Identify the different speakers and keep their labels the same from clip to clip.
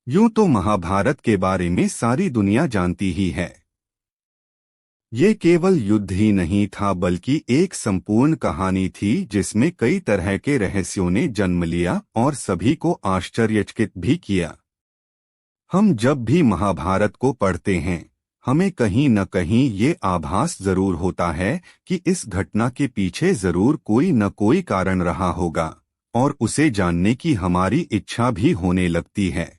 Speaker 1: यूं तो महाभारत के बारे में सारी दुनिया जानती ही है। ये केवल युद्ध ही नहीं था बल्कि एक संपूर्ण कहानी थी जिसमें कई तरह के रहस्यों ने जन्म लिया और सभी को आश्चर्यचकित भी किया। हम जब भी महाभारत को पढ़ते हैं, हमें कहीं न कहीं ये आभास जरूर होता है कि इस घटना के पीछे जरूर कोई न कोई कारण रहा होगा और उसे जानने की हमारी इच्छा भी होने लगती है।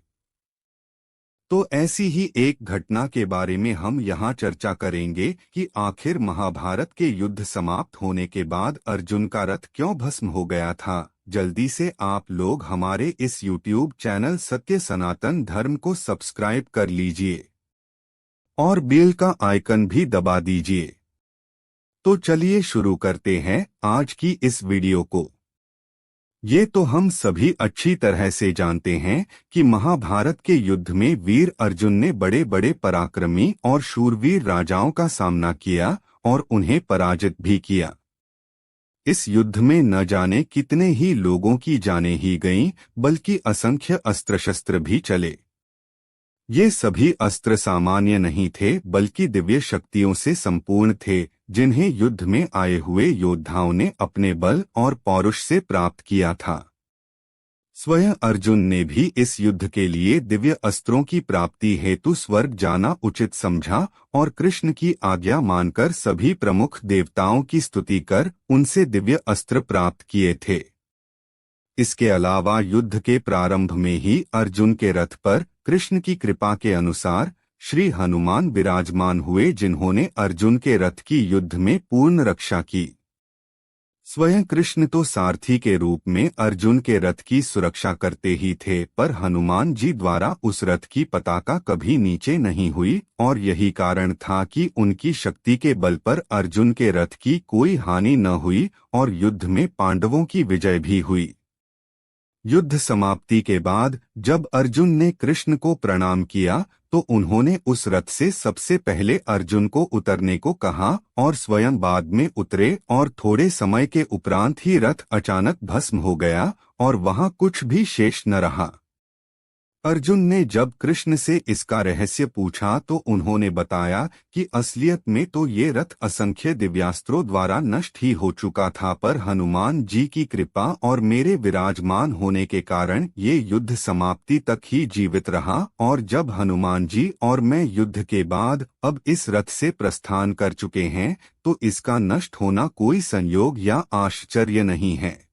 Speaker 1: तो ऐसी ही एक घटना के बारे में हम यहाँ चर्चा करेंगे कि आखिर महाभारत के युद्ध समाप्त होने के बाद अर्जुन का रथ क्यों भस्म हो गया था। जल्दी से आप लोग हमारे इस YouTube चैनल सत्य सनातन धर्म को सब्सक्राइब कर लीजिए और बेल का आइकन भी दबा दीजिए। तो चलिए शुरू करते हैं आज की इस वीडियो को। ये तो हम सभी अच्छी तरह से जानते हैं कि महाभारत के युद्ध में वीर अर्जुन ने बड़े बड़े पराक्रमी और शूरवीर राजाओं का सामना किया और उन्हें पराजित भी किया। इस युद्ध में न जाने कितने ही लोगों की जानें ही गईं, बल्कि असंख्य अस्त्र शस्त्र भी चले। ये सभी अस्त्र सामान्य नहीं थे बल्कि दिव्य शक्तियों से संपूर्ण थे, जिन्हें युद्ध में आए हुए योद्धाओं ने अपने बल और पौरुष से प्राप्त किया था। स्वयं अर्जुन ने भी इस युद्ध के लिए दिव्य अस्त्रों की प्राप्ति हेतु स्वर्ग जाना उचित समझा और कृष्ण की आज्ञा मानकर सभी प्रमुख देवताओं की स्तुति कर उनसे दिव्य अस्त्र प्राप्त किए थे। इसके अलावा युद्ध के प्रारंभ में ही अर्जुन के रथ पर कृष्ण की कृपा के अनुसार श्री हनुमान विराजमान हुए, जिन्होंने अर्जुन के रथ की युद्ध में पूर्ण रक्षा की। स्वयं कृष्ण तो सारथी के रूप में अर्जुन के रथ की सुरक्षा करते ही थे, पर हनुमान जी द्वारा उस रथ की पताका कभी नीचे नहीं हुई और यही कारण था कि उनकी शक्ति के बल पर अर्जुन के रथ की कोई हानि न हुई और युद्ध में पांडवों की विजय भी हुई। युद्ध समाप्ति के बाद जब अर्जुन ने कृष्ण को प्रणाम किया तो उन्होंने उस रथ से सबसे पहले अर्जुन को उतरने को कहा और स्वयं बाद में उतरे और थोड़े समय के उपरांत ही रथ अचानक भस्म हो गया और वहां कुछ भी शेष न रहा। अर्जुन ने जब कृष्ण से इसका रहस्य पूछा तो उन्होंने बताया कि असलियत में तो ये रथ असंख्य दिव्यास्त्रों द्वारा नष्ट ही हो चुका था, पर हनुमान जी की कृपा और मेरे विराजमान होने के कारण ये युद्ध समाप्ति तक ही जीवित रहा और जब हनुमान जी और मैं युद्ध के बाद अब इस रथ से प्रस्थान कर चुके हैं तो इसका नष्ट होना कोई संयोग या आश्चर्य नहीं है।